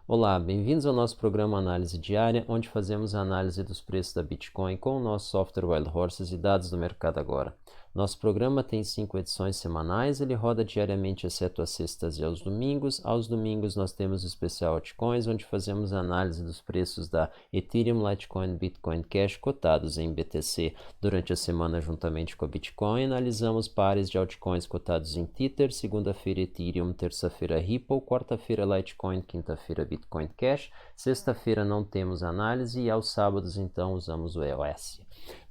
Olá, bem-vindos ao nosso programa Análise Diária, onde fazemos a análise dos preços da Bitcoin com o nosso software Wild Horses e dados do mercado agora. Nosso programa tem 5 edições semanais, ele roda diariamente exceto às sextas e aos domingos. Aos domingos nós temos o especial Altcoins, onde fazemos a análise dos preços da Ethereum, Litecoin, Bitcoin Cash cotados em BTC. Durante a semana, juntamente com a Bitcoin, analisamos pares de altcoins cotados em Tether, segunda-feira Ethereum, terça-feira Ripple, quarta-feira Litecoin, quinta-feira Bitcoin Cash, sexta-feira não temos análise e aos sábados então usamos o EOS.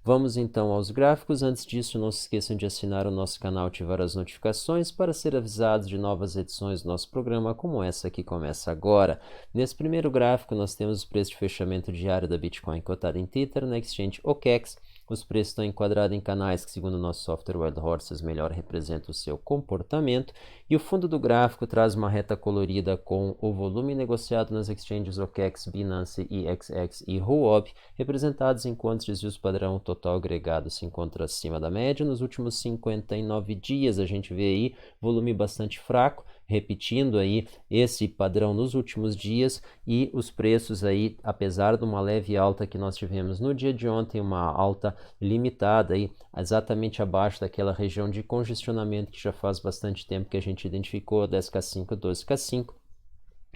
Vamos então aos gráficos. Antes disso, não se esqueçam de assinar o nosso canal e ativar as notificações para ser avisados de novas edições do nosso programa, como essa que começa agora. Nesse primeiro gráfico, nós temos o preço de fechamento diário da Bitcoin cotada em Tether na exchange OKEx. Os preços estão enquadrados em canais que, segundo o nosso software Wild Horses, melhor representam o seu comportamento. E o fundo do gráfico traz uma reta colorida com o volume negociado nas exchanges OKEx, Binance, EXX e Huobi, representados enquanto desvios padrão total agregado se encontra acima da média. Nos últimos 59 dias, a gente vê aí volume bastante fraco, repetindo aí esse padrão nos últimos dias, e os preços aí, apesar de uma leve alta que nós tivemos no dia de ontem, uma alta limitada aí, exatamente abaixo daquela região de congestionamento que já faz bastante tempo que a gente identificou, 10K5, 12K5.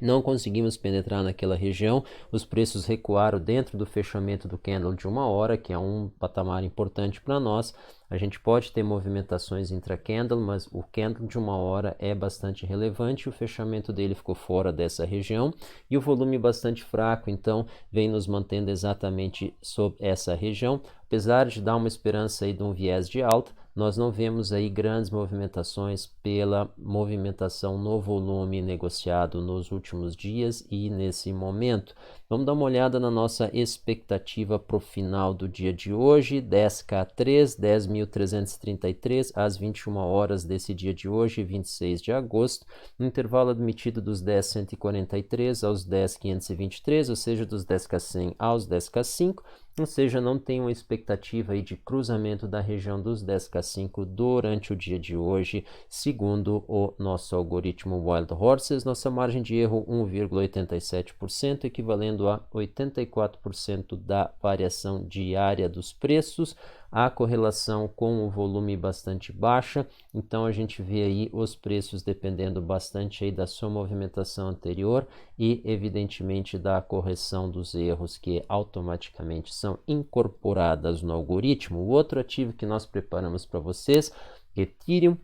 Não conseguimos penetrar naquela região, os preços recuaram dentro do fechamento do candle de uma hora, que é um patamar importante para nós. A gente pode ter movimentações intra-candle, mas o candle de uma hora é bastante relevante, o fechamento dele ficou fora dessa região e o volume bastante fraco, então vem nos mantendo exatamente sob essa região. Apesar de dar uma esperança aí de um viés de alta, nós não vemos aí grandes movimentações pela movimentação no volume negociado nos últimos dias e nesse momento. Vamos dar uma olhada na nossa expectativa para o final do dia de hoje, 10K3, 10.333 às 21 horas desse dia de hoje, 26 de agosto, no intervalo admitido dos 10.143 aos 10.523, ou seja, dos 10K100 aos 10K5, ou seja, não tem uma expectativa aí de cruzamento da região dos 10K5 durante o dia de hoje, segundo o nosso algoritmo Wild Horses. Nossa margem de erro 1,87%, equivalendo a 84% da variação diária dos preços. A correlação com o volume bastante baixa, então a gente vê aí os preços dependendo bastante aí da sua movimentação anterior e evidentemente da correção dos erros que automaticamente são incorporadas no algoritmo. O outro ativo que nós preparamos para vocês, Ethereum,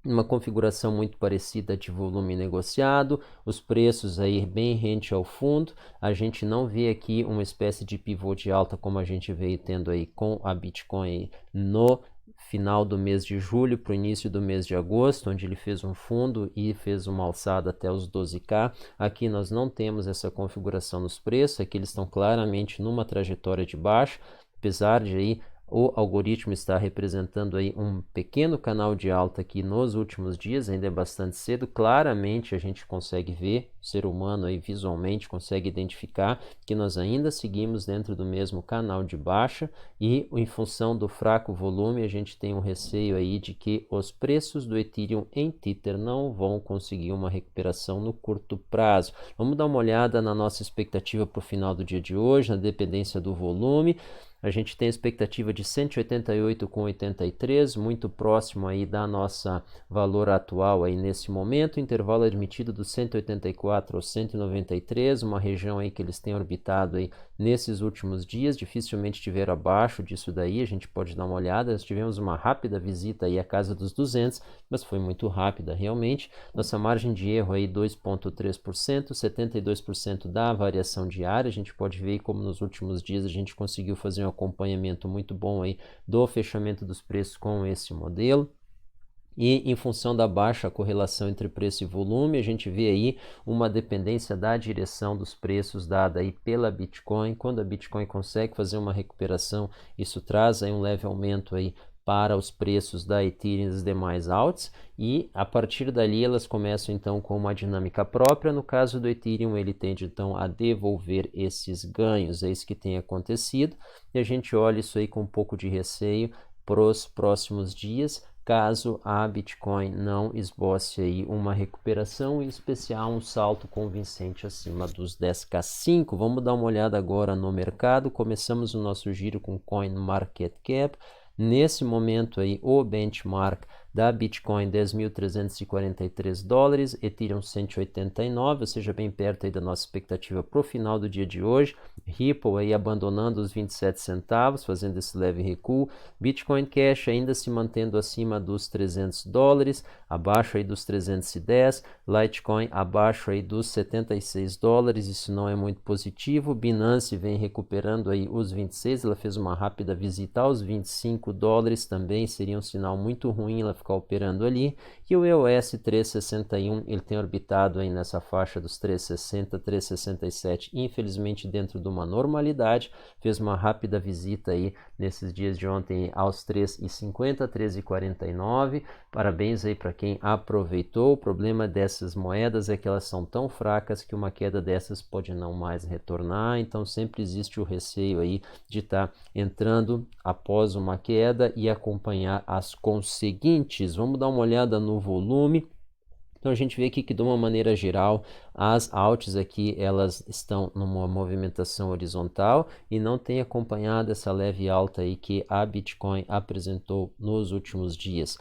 uma configuração muito parecida de volume negociado, os preços aí bem rente ao fundo. A gente não vê aqui uma espécie de pivô de alta como a gente veio tendo aí com a Bitcoin no final do mês de julho para o início do mês de agosto, onde ele fez um fundo e fez uma alçada até os 12K. Aqui nós não temos essa configuração nos preços, aqui eles estão claramente numa trajetória de baixa, apesar de aí o algoritmo está representando aí um pequeno canal de alta aqui nos últimos dias, ainda é bastante cedo. Claramente a gente consegue ver, o ser humano aí visualmente consegue identificar que nós ainda seguimos dentro do mesmo canal de baixa e em função do fraco volume a gente tem um receio aí de que os preços do Ethereum em Tether não vão conseguir uma recuperação no curto prazo. Vamos dar uma olhada na nossa expectativa para o final do dia de hoje, na dependência do volume. A gente tem a expectativa de 188,83, muito próximo aí da nossa valor atual aí nesse momento, intervalo admitido dos 184 aos 193, uma região aí que eles têm orbitado aí nesses últimos dias, dificilmente estiver abaixo disso daí, a gente pode dar uma olhada. Nós tivemos uma rápida visita aí à casa dos 200, mas foi muito rápida realmente. Nossa margem de erro aí 2,3%, 72% da variação diária. A gente pode ver como nos últimos dias a gente conseguiu fazer um acompanhamento muito bom aí do fechamento dos preços com esse modelo. E em função da baixa correlação entre preço e volume, a gente vê aí uma dependência da direção dos preços dada aí pela Bitcoin. Quando a Bitcoin consegue fazer uma recuperação, isso traz aí um leve aumento aí para os preços da Ethereum e das demais alts, e a partir dali elas começam então com uma dinâmica própria. No caso do Ethereum, ele tende então a devolver esses ganhos, é isso que tem acontecido, e a gente olha isso aí com um pouco de receio para os próximos dias. caso a Bitcoin não esboce aí uma recuperação, em especial um salto convincente acima dos 10K5. Vamos dar uma olhada agora no mercado. Começamos o nosso giro com CoinMarketCap. Nesse momento aí, o benchmark da Bitcoin, $10.343, Ethereum 189, ou seja, bem perto aí da nossa expectativa para o final do dia de hoje. Ripple aí abandonando os 27 centavos, fazendo esse leve recuo. Bitcoin Cash ainda se mantendo acima dos $300, abaixo aí dos 310. Litecoin abaixo aí dos $76, isso não é muito positivo. Binance vem recuperando aí os 26, ela fez uma rápida visita aos $25, também seria um sinal muito ruim ela ficar operando ali. E o EOS 361, ele tem orbitado aí nessa faixa dos 360, 367, infelizmente dentro de uma normalidade, fez uma rápida visita aí nesses dias de ontem aos 3,50, 3,49. Parabéns aí para quem aproveitou. O problema dessas moedas é que elas são tão fracas que uma queda dessas pode não mais retornar, então sempre existe o receio aí de estar entrando após uma queda e acompanhar as conseguintes. Vamos dar uma olhada no volume. Então a gente vê aqui que de uma maneira geral as alts aqui elas estão numa movimentação horizontal e não tem acompanhado essa leve alta aí que a Bitcoin apresentou nos últimos dias.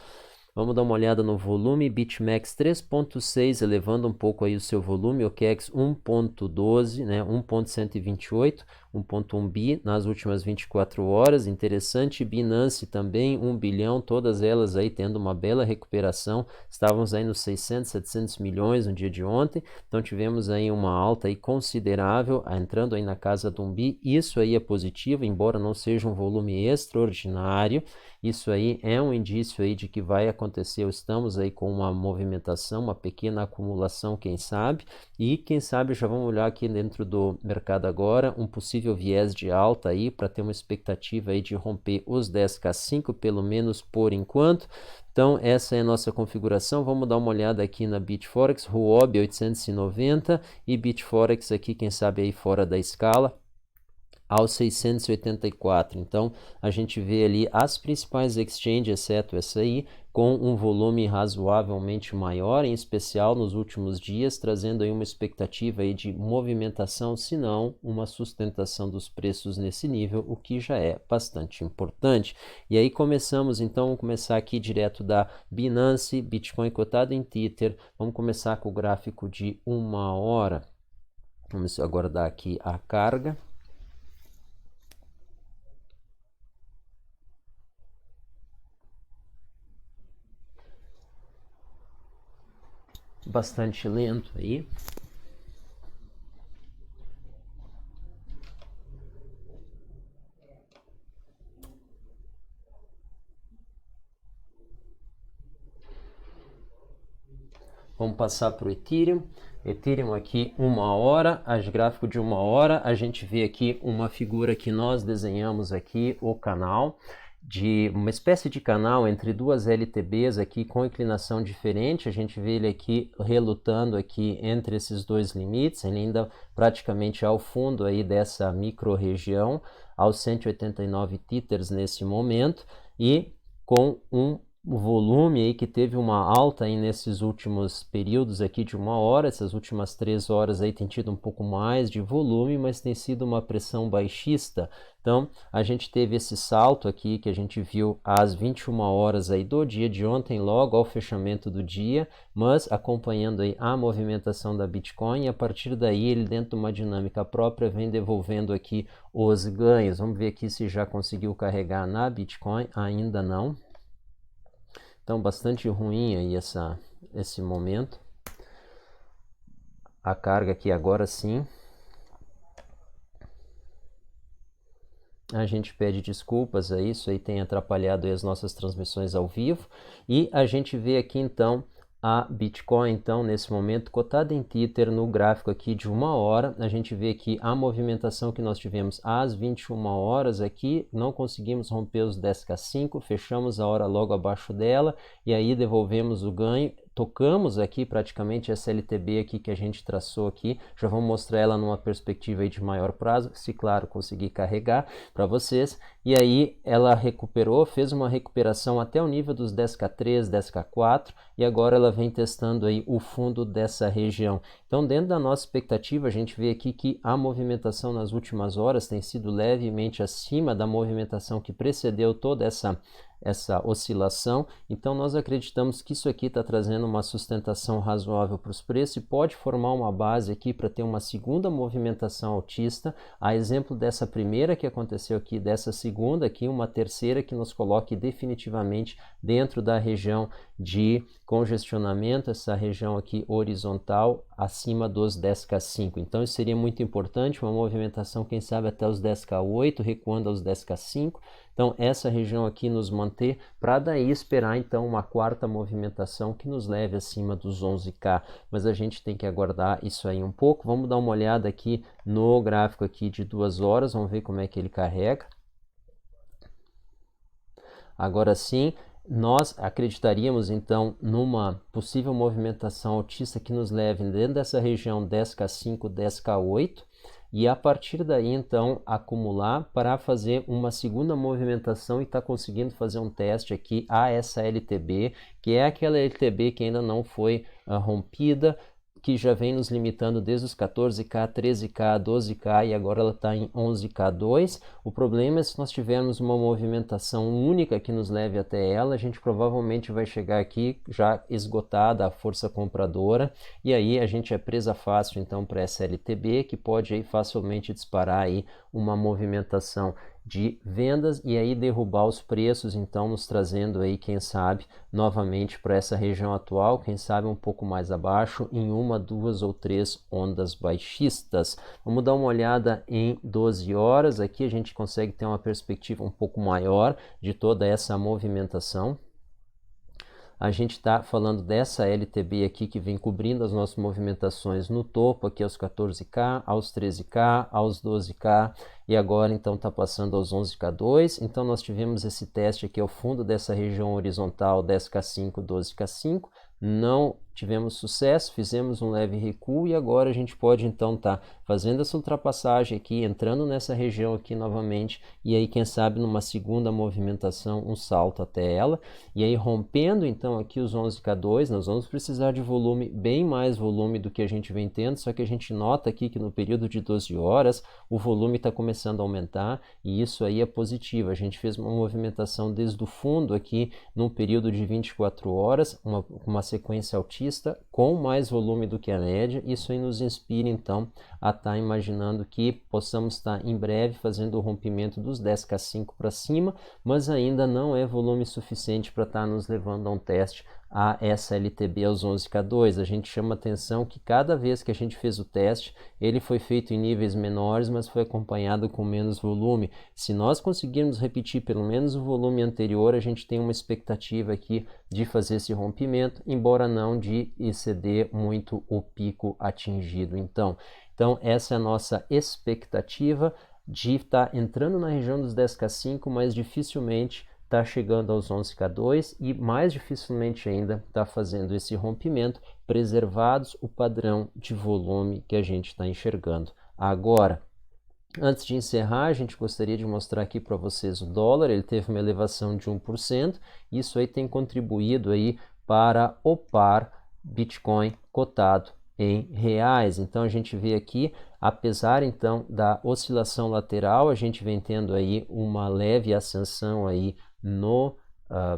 Vamos dar uma olhada no volume, BitMEX 3.6 elevando um pouco aí o seu volume, OKEx 1.12, né, 1.128, 1.1 bi nas últimas 24 horas, interessante. Binance também 1 bilhão, todas elas aí tendo uma bela recuperação, estávamos aí nos 600, 700 milhões no dia de ontem, então tivemos aí uma alta aí considerável, entrando aí na casa de 1 bi, isso aí é positivo, embora não seja um volume extraordinário, isso aí é um indício aí de que vai acontecer, estamos aí com uma movimentação, uma pequena acumulação, quem sabe já vamos olhar aqui dentro do mercado agora, um possível viés de alta aí, para ter uma expectativa aí de romper os 10K5, pelo menos por enquanto. Então essa é a nossa configuração, vamos dar uma olhada aqui na Bitforex, Huobi 890 e Bitforex aqui, quem sabe aí fora da escala, aos 684. Então a gente vê ali as principais exchanges, exceto essa aí, com um volume razoavelmente maior, em especial nos últimos dias, trazendo aí uma expectativa aí de movimentação, se não uma sustentação dos preços nesse nível, o que já é bastante importante. E aí começamos, então, vamos começar aqui direto da Binance, Bitcoin cotado em Tether, vamos começar com o gráfico de 1 hora. Vamos aguardar aqui a carga. Bastante lento aí. Vamos passar para o Ethereum. Ethereum aqui 1 hora, as gráfico de 1 hora, a gente vê aqui uma figura que nós desenhamos aqui, o canal, de uma espécie de canal entre duas LTBs aqui com inclinação diferente, a gente vê ele aqui relutando aqui entre esses dois limites, ele ainda praticamente ao fundo aí dessa micro-região, aos 189 tethers nesse momento, e com um volume aí que teve uma alta aí nesses últimos períodos aqui de 1 hora, essas últimas 3 horas aí tem tido um pouco mais de volume, mas tem sido uma pressão baixista. Então a gente teve esse salto aqui que a gente viu às 21 horas aí do dia de ontem, logo ao fechamento do dia, mas acompanhando aí a movimentação da Bitcoin, e a partir daí ele, dentro de uma dinâmica própria, vem devolvendo aqui os ganhos. Vamos ver aqui se já conseguiu carregar na Bitcoin, ainda não. Então, bastante ruim aí esse momento. A carga aqui agora sim. A gente pede desculpas a isso aí tem atrapalhado aí as nossas transmissões ao vivo. E a gente vê aqui então a Bitcoin, então, nesse momento, cotada em Tether no gráfico aqui de 1 hora. A gente vê aqui a movimentação que nós tivemos às 21 horas aqui, não conseguimos romper os 10K5, fechamos a hora logo abaixo dela, e aí devolvemos o ganho, tocamos aqui praticamente essa LTB aqui que a gente traçou aqui, já vou mostrar ela numa perspectiva aí de maior prazo, se claro conseguir carregar para vocês, e aí ela recuperou, fez uma recuperação até o nível dos 10K3, 10K4, e agora ela vem testando aí o fundo dessa região. Então, dentro da nossa expectativa, a gente vê aqui que a movimentação nas últimas horas tem sido levemente acima da movimentação que precedeu toda essa oscilação. Então nós acreditamos que isso aqui está trazendo uma sustentação razoável para os preços e pode formar uma base aqui para ter uma segunda movimentação altista, a exemplo dessa primeira que aconteceu aqui, dessa segunda aqui, uma terceira que nos coloque definitivamente dentro da região de congestionamento, essa região aqui horizontal acima dos 10K5. Então isso seria muito importante, uma movimentação quem sabe até os 10K8, recuando aos 10K5. Então essa região aqui nos manter para daí esperar então uma quarta movimentação que nos leve acima dos 11K, mas a gente tem que aguardar isso aí um pouco. Vamos dar uma olhada aqui no gráfico aqui de 2 horas, vamos ver como é que ele carrega. Agora sim, nós acreditaríamos então numa possível movimentação altista que nos leve dentro dessa região 10K5, 10K8, e a partir daí então acumular para fazer uma segunda movimentação e tá conseguindo fazer um teste aqui a essa LTB, que é aquela LTB que ainda não foi rompida, que já vem nos limitando desde os 14K, 13K, 12K e agora ela está em 11K2. O problema é se nós tivermos uma movimentação única que nos leve até ela, a gente provavelmente vai chegar aqui já esgotada a força compradora e aí a gente é presa fácil então para essa LTB que pode aí facilmente disparar aí uma movimentação de vendas e aí derrubar os preços, então nos trazendo aí, quem sabe, novamente para essa região atual, quem sabe um pouco mais abaixo, em uma, 2 ou 3 ondas baixistas. Vamos dar uma olhada em 12 horas, aqui a gente consegue ter uma perspectiva um pouco maior de toda essa movimentação. A gente está falando dessa LTB aqui que vem cobrindo as nossas movimentações no topo, aqui aos 14K, aos 13K, aos 12K e agora então está passando aos 11K2. Então nós tivemos esse teste aqui ao fundo dessa região horizontal 10K5, 12K5. Não tivemos sucesso, fizemos um leve recuo e agora a gente pode então estar fazendo essa ultrapassagem aqui, entrando nessa região aqui novamente e aí quem sabe numa segunda movimentação um salto até ela e aí rompendo então aqui os 11K2, nós vamos precisar de volume, bem mais volume do que a gente vem tendo, só que a gente nota aqui que no período de 12 horas o volume está começando a aumentar e isso aí é positivo. A gente fez uma movimentação desde o fundo aqui num período de 24 horas, uma sequência altista com mais volume do que a média. Isso aí nos inspira então a estar imaginando que possamos estar em breve fazendo o rompimento dos 10K5 para cima, mas ainda não é volume suficiente para estar nos levando a um teste a essa LTB aos 11K2. A gente chama atenção que cada vez que a gente fez o teste, ele foi feito em níveis menores, mas foi acompanhado com menos volume. Se nós conseguirmos repetir pelo menos o volume anterior, a gente tem uma expectativa aqui de fazer esse rompimento, embora não de exceder muito o pico atingido. Então essa é a nossa expectativa de estar entrando na região dos 10K5, mas dificilmente está chegando aos 11K2 e mais dificilmente ainda está fazendo esse rompimento, preservados o padrão de volume que a gente está enxergando. Agora, antes de encerrar, a gente gostaria de mostrar aqui para vocês o dólar. Ele teve uma elevação de 1%, isso aí tem contribuído aí para o par Bitcoin cotado em reais. Então a gente vê aqui, apesar então da oscilação lateral, a gente vem tendo aí uma leve ascensão aí no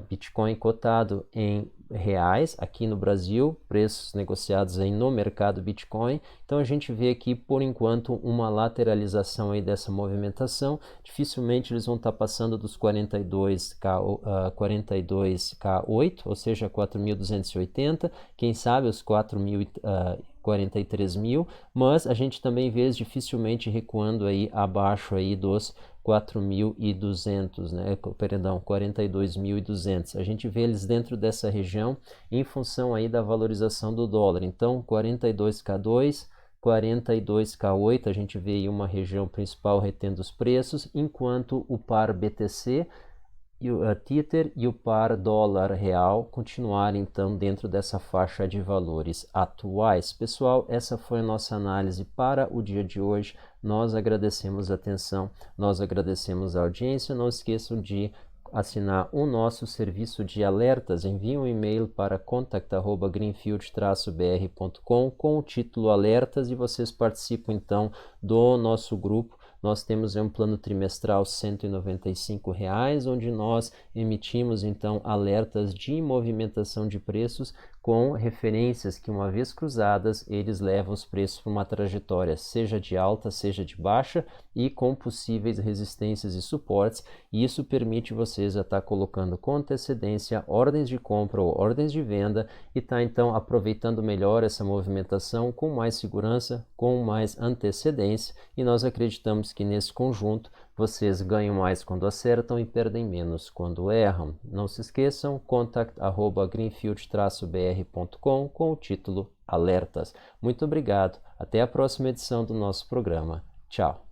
Bitcoin cotado em reais aqui no Brasil, preços negociados aí no mercado Bitcoin. Então a gente vê aqui por enquanto uma lateralização aí dessa movimentação. Dificilmente eles vão estar passando dos 42K8, ou seja, 4.280, quem sabe os 43 mil, mas a gente também vê dificilmente recuando aí abaixo aí dos 4.200, né? Perdão, 42.200. A gente vê eles dentro dessa região em função aí da valorização do dólar. Então, 42K2, 42K8, a gente vê aí uma região principal retendo os preços, enquanto o par BTC Tether e o par dólar real continuarem então dentro dessa faixa de valores atuais. Pessoal, essa foi a nossa análise para o dia de hoje. Nós agradecemos a atenção, nós agradecemos a audiência. Não esqueçam de assinar o nosso serviço de alertas. Envie um e-mail para contact@greenfield-br.com com o título Alertas e vocês participam então do nosso grupo. Nós temos um plano trimestral R$ 195, onde nós emitimos então alertas de movimentação de preços com referências que, uma vez cruzadas, eles levam os preços para uma trajetória, seja de alta, seja de baixa, e com possíveis resistências e suportes. E isso permite vocês a estar colocando com antecedência ordens de compra ou ordens de venda e estar então aproveitando melhor essa movimentação com mais segurança, com mais antecedência. E nós acreditamos que nesse conjunto vocês ganham mais quando acertam e perdem menos quando erram. Não se esqueçam, contact@greenfield-br.com com o título Alertas. Muito obrigado. Até a próxima edição do nosso programa. Tchau.